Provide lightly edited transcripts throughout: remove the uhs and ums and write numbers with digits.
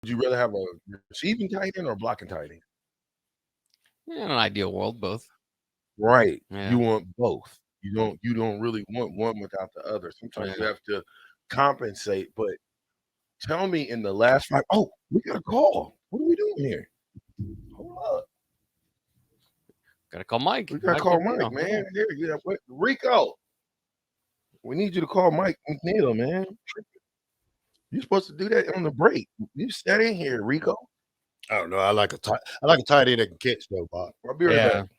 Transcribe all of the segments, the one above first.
you rather have a receiving tight end or a blocking tight end? In an ideal world, both. Right. Yeah. You want both. You don't really want one without the other. Sometimes you Yeah. have to compensate. But tell me in the last 5 oh, we got a call. What are we doing here? Hold up. Gotta call Mike. We gotta Mike call Mike, McNeill. man. Here, yeah, Rico. We need you to call Mike McNeill, man. You're supposed to do that on the break. You sat in here, Rico. I don't know. I like a tight end that can catch though, Bob. I'll be right Yeah. back.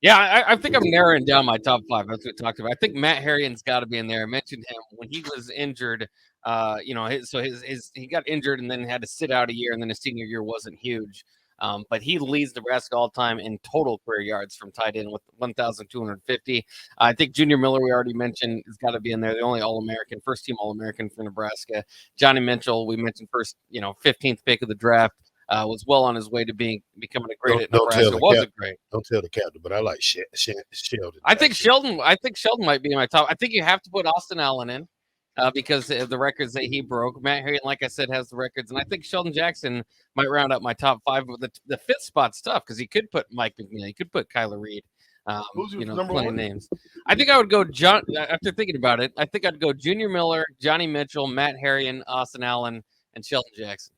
Yeah, I think I'm narrowing down my top 5. That's what we talked about. I think Matt Harrigan's got to be in there. I mentioned him when he was injured. He got injured and then had to sit out a year, and then his senior year wasn't huge. But he leads Nebraska all time in total career yards from tight end with 1,250. I think Junior Miller, we already mentioned, has got to be in there. The only All-American, first team All-American for Nebraska. Johnny Mitchell, we mentioned first, 15th pick of the draft. Was well on his way to becoming a great at Nebraska. Wasn't great. Don't tell the captain, but I like Sheldon. I think Sheldon might be in my top. I think you have to put Austin Allen in because of the records that he broke. Matt Harrigan, like I said, has the records, and I think Sheldon Jackson might round up my top 5. But the fifth spot's tough because he could put Mike McNeill, he could put Kyler Reed. Who's your number plenty one? names. I think I would go John. After thinking about it, I think I'd go Junior Miller, Johnny Mitchell, Matt Harrigan, Austin Allen, and Sheldon Jackson.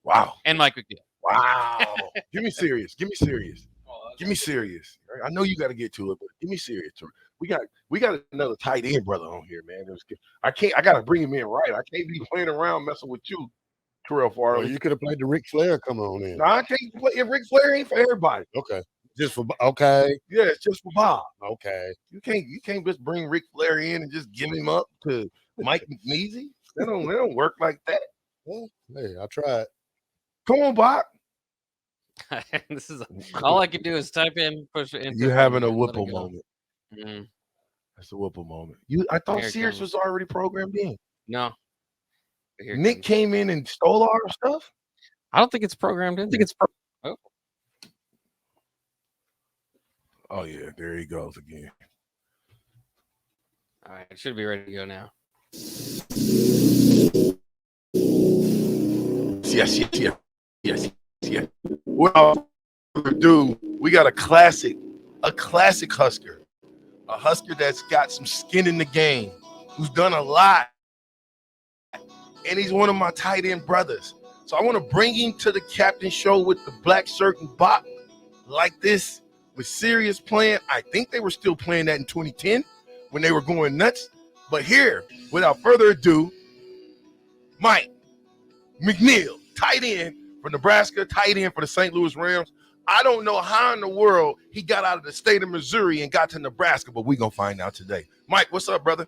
Wow. And Mike McNeill. Wow. Give me serious. Give me serious. I know you got to get to it, but give me serious. We got another tight end brother on here, man. I got to bring him in right. I can't be playing around messing with you, Terrell Farley. Well, you could have played the Ric Flair. Come on in. No, I can't play. Ric Flair ain't for everybody. Okay. Okay. Yeah, it's just for Bob. Okay. You can't just bring Ric Flair in and just give him up to Mike McNeely. That don't work like that. Well, hey, I tried. Come on, Bob. This is all I can do is type in, push it. You're having a Whipple moment. Mm. That's a Whipple moment. I thought Sears was already programmed in. No. Nick came in and stole our stuff. I don't think it's programmed in. I think it's. Oh yeah, there he goes again. All right, it should be ready to go now. Yes. Without further ado, we got a classic Husker. A Husker that's got some skin in the game, who's done a lot. And he's one of my tight end brothers. So I want to bring him to the captain show with the black shirt and bop like this with serious playing. I think they were still playing that in 2010 when they were going nuts. But here, without further ado, Mike McNeill, tight end for Nebraska, tight end for the St. Louis Rams. I don't know how in the world he got out of the state of Missouri and got to Nebraska, but we're going to find out today. Mike, what's up, brother?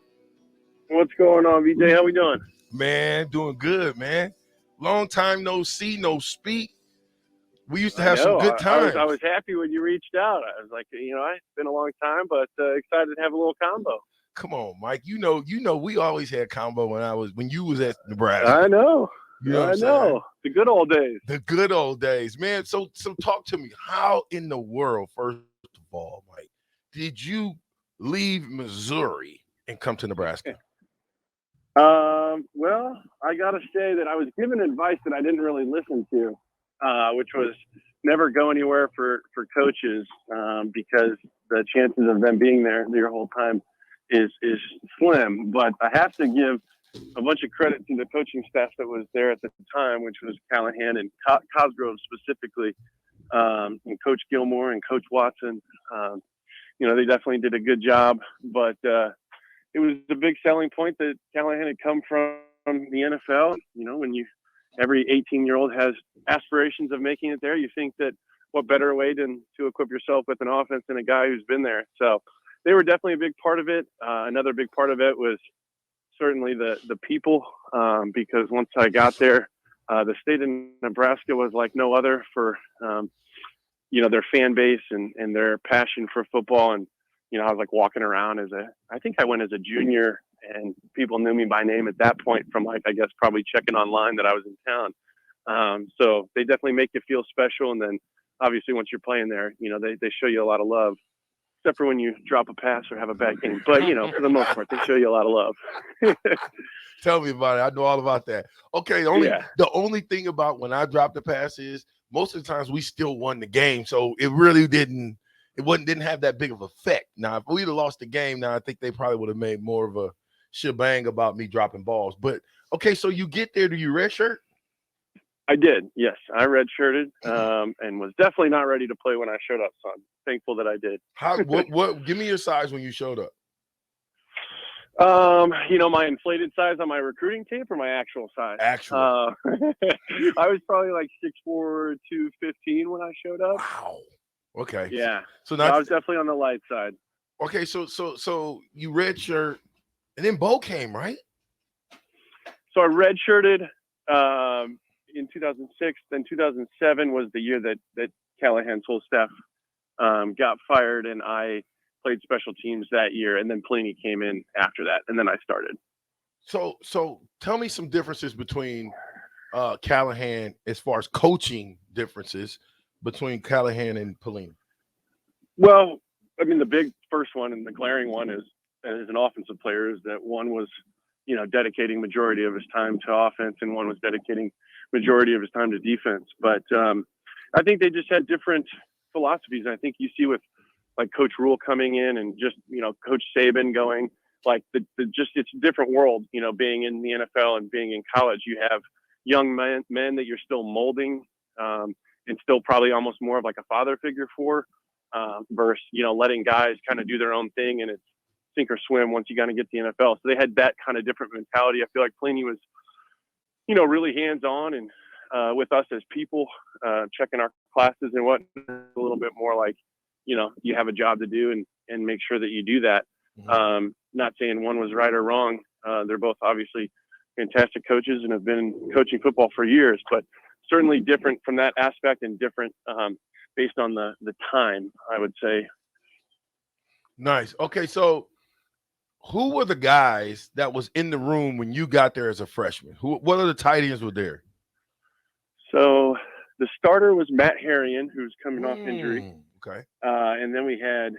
What's going on, VJ? How we doing? Man, doing good, man. Long time no see, no speak. We used to have some good times. I was happy when you reached out. I was like, it's been a long time, but excited to have a little combo. Come on, Mike. You know, we always had combo when you was at Nebraska. I know. You know I know. The good old days. The good old days, man. So talk to me. How in the world, first of all, Mike, did you leave Missouri and come to Nebraska? Well, I got to say that I was given advice that I didn't really listen to, which was never go anywhere for coaches because the chances of them being there your whole time is slim. But I have to give a bunch of credit to the coaching staff that was there at the time, which was Callahan and Cosgrove specifically, and Coach Gilmore and Coach Watson. They definitely did a good job, but it was a big selling point that Callahan had come from the NFL. When every 18-year-old has aspirations of making it there, you think that what better way than to equip yourself with an offense than a guy who's been there. So they were definitely a big part of it. Another big part of it was certainly the people, because once I got there, the state of Nebraska was like no other for, their fan base and their passion for football. And, I was like walking around I think I went as a junior and people knew me by name at that point from probably checking online that I was in town. So they definitely make you feel special. And then obviously once you're playing there, they show you a lot of love. except for when you drop a pass or have a bad game. But, for the most part, they show you a lot of love. Tell me about it. I know all about that. Okay, the only thing about when I dropped the pass is most of the times we still won the game, so it really didn't have that big of effect. Now, if we'd have lost the game, now I think they probably would have made more of a shebang about me dropping balls. But okay, so you get there, do you redshirt? I did, yes. I redshirted and was definitely not ready to play when I showed up, so I'm thankful that I did. What give me your size when you showed up? My inflated size on my recruiting tape or my actual size? Actual. I was probably like 6'4", 215 when I showed up. Wow. Okay. Yeah. So I was definitely on the light side. Okay, so you redshirt, and then Bo came, right? So I redshirted in 2006. Then 2007 was the year that Callahan's whole staff got fired, and I played special teams that year, and then Pelini came in after that, and then I started. So tell me some differences between Callahan as far as coaching differences between Callahan and Pelini. Well, I mean, the big first one and the glaring one is as an offensive player is that one was, dedicating majority of his time to offense, and one was dedicating majority of his time to defense. But I think they just had different philosophies. I think you see with like Coach Rule coming in and just, Coach Saban going, like it's a different world, being in the NFL and being in college. You have young men that you're still molding and still probably almost more of like a father figure for versus, letting guys kind of do their own thing and it's sink or swim once you kind of get to the NFL. So they had that kind of different mentality. I feel like Pelini was, really hands-on and with us as people, checking our classes and what a little bit more like, you have a job to do and make sure that you do that. Mm-hmm. Not saying one was right or wrong. They're both obviously fantastic coaches and have been coaching football for years, but certainly different from that aspect and different based on the time, I would say. Nice. Okay, so who were the guys that was in the room when you got there as a freshman? What other tight ends were there? So the starter was Matt Harrion, who's coming off injury. Okay. And then we had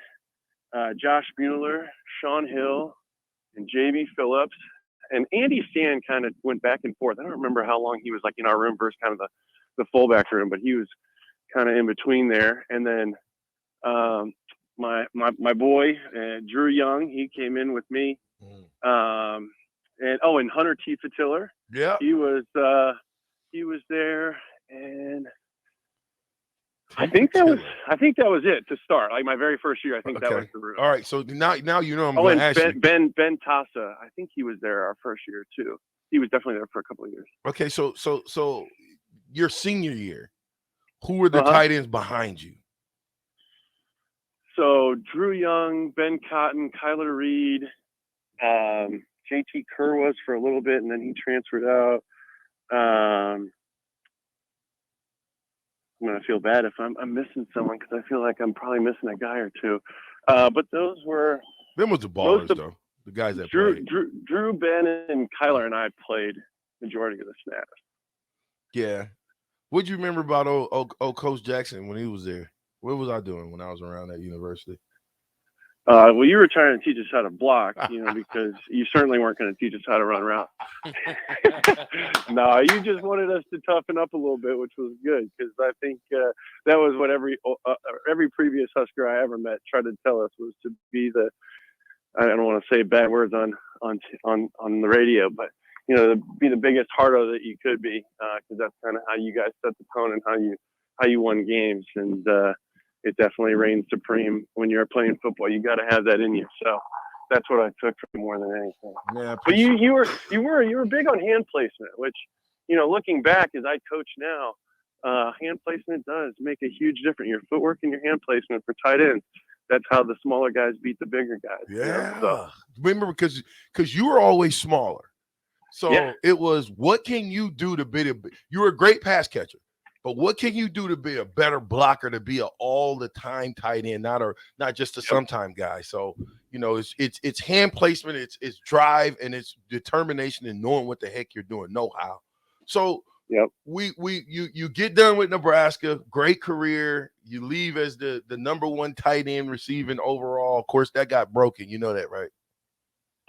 Josh Mueller, Sean Hill, and J.B. Phillips. And Andy Sand kind of went back and forth. I don't remember how long he was like in our room versus kind of the fullback room, but he was kind of in between there. And then my boy, Drew Young, he came in with me. And Hunter T. Fatiller. Yeah. He was there, and I think that was it to start. Like my very first year, I think that was the room. All right, so now I'm going to ask you. Ben Tassa, I think he was there our first year too. He was definitely there for a couple of years. Okay, so your senior year, who were the tight ends behind you? So Drew Young, Ben Cotton, Kyler Reed, JT Kerr was for a little bit, and then he transferred out. I'm going to feel bad if I'm missing someone because I feel like I'm probably missing a guy or two. But those were – Them was the ballers, though, the guys that played. Drew, Ben, and Kyler and I played majority of the snaps. Yeah. What'd you remember about old Coach Jackson when he was there? What was I doing when I was around that university? Well, you were trying to teach us how to block, because you certainly weren't going to teach us how to run routes. No, you just wanted us to toughen up a little bit, which was good because I think that was what every previous Husker I ever met tried to tell us was to be the. I don't want to say bad words on the radio, but be the biggest hardo that you could be, because that's kind of how you guys set the tone and how you won games, and it definitely reigns supreme when you're playing football. You got to have that in you. So that's what I took from more than anything. Yeah, but you were big on hand placement, which looking back as I coach now, hand placement does make a huge difference. Your footwork and your hand placement for tight ends. That's how the smaller guys beat the bigger guys. Yeah. So. Remember, because you were always smaller. So It was, what can you do to be you were a great pass catcher, but what can you do to be a better blocker, to be an all-the-time tight end, not just a sometime guy? So, it's hand placement, it's drive, and it's determination and knowing what the heck you're doing, know-how. So Yep. You get done with Nebraska, great career. You leave as the number one tight end receiving overall. Of course, that got broken. You know that, right?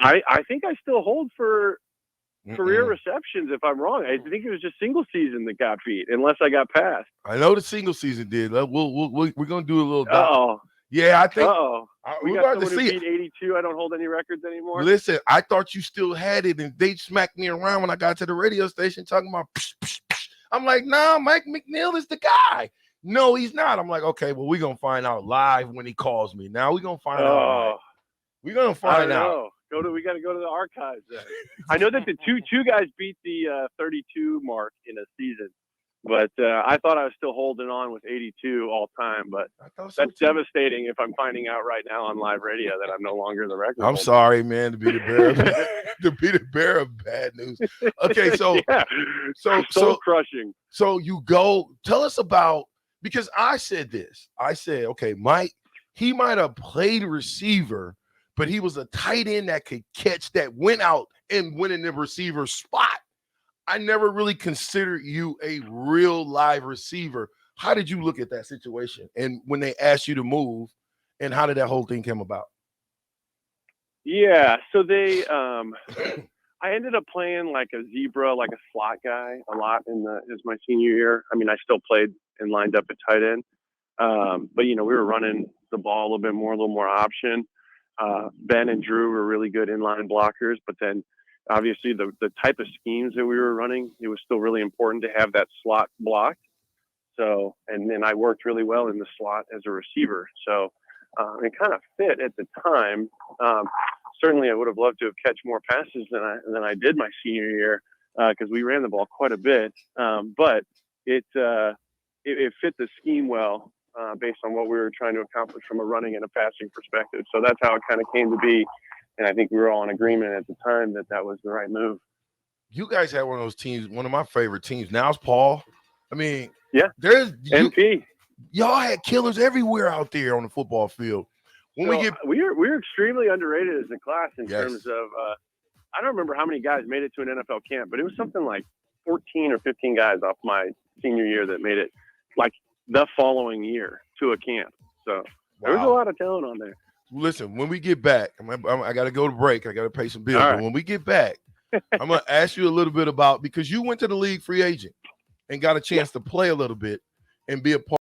I think I still hold for career receptions if I'm wrong. I think it was just single season that got beat, unless I got passed. I know the single season did. We're gonna do a little. Oh, yeah, I think. We We're got about to someone see who beat 82. I don't hold any records anymore. Listen, I thought you still had it, and they smacked me around when I got to the radio station talking about. Psh, psh, psh. I'm like, nah, Mike McNeill is the guy. No, he's not. I'm like, okay, well, we're gonna find out live when he calls me. Now we're gonna find out. Live. We're gonna find out. We got to go to the archives then. I know that the two guys beat the 32 mark in a season, but I thought I was still holding on with 82 all time. But that's devastating if I'm finding out right now on live radio that I'm no longer the record. I'm sorry, man, to be the bearer of bad news. Okay, so so crushing. So you go tell us about, because I said this. I said, okay, Mike, he might have played receiver, but he was a tight end that could catch, that went out and went in the receiver spot. I never really considered you a real live receiver. How did you look at that situation? And when they asked you to move, and how did that whole thing come about? Yeah, so they I ended up playing like a zebra, like a slot guy a lot as my senior year. I mean, I still played and lined up at tight end. But we were running the ball a little more option. Ben and Drew were really good inline blockers, but then obviously the type of schemes that we were running, it was still really important to have that slot blocked. So, and then I worked really well in the slot as a receiver. So it kind of fit at the time. Certainly I would have loved to have catch more passes than I did my senior year because we ran the ball quite a bit. But it fit the scheme well. Based on what we were trying to accomplish from a running and a passing perspective. So that's how it kind of came to be. And I think we were all in agreement at the time that was the right move. You guys had one of those teams, one of my favorite teams. Now it's Paul. I mean, yeah, there's MP. Y'all had killers everywhere out there on the football field. We're extremely underrated as a class in terms of I don't remember how many guys made it to an NFL camp, but it was something like 14 or 15 guys off my senior year that made it like the following year to a camp. So there was a lot of talent on there. Listen, when we get back, I got to go to break. I got to pay some bills. Right. But when we get back, I'm going to ask you a little bit about, because you went to the league free agent and got a chance to play a little bit and be a part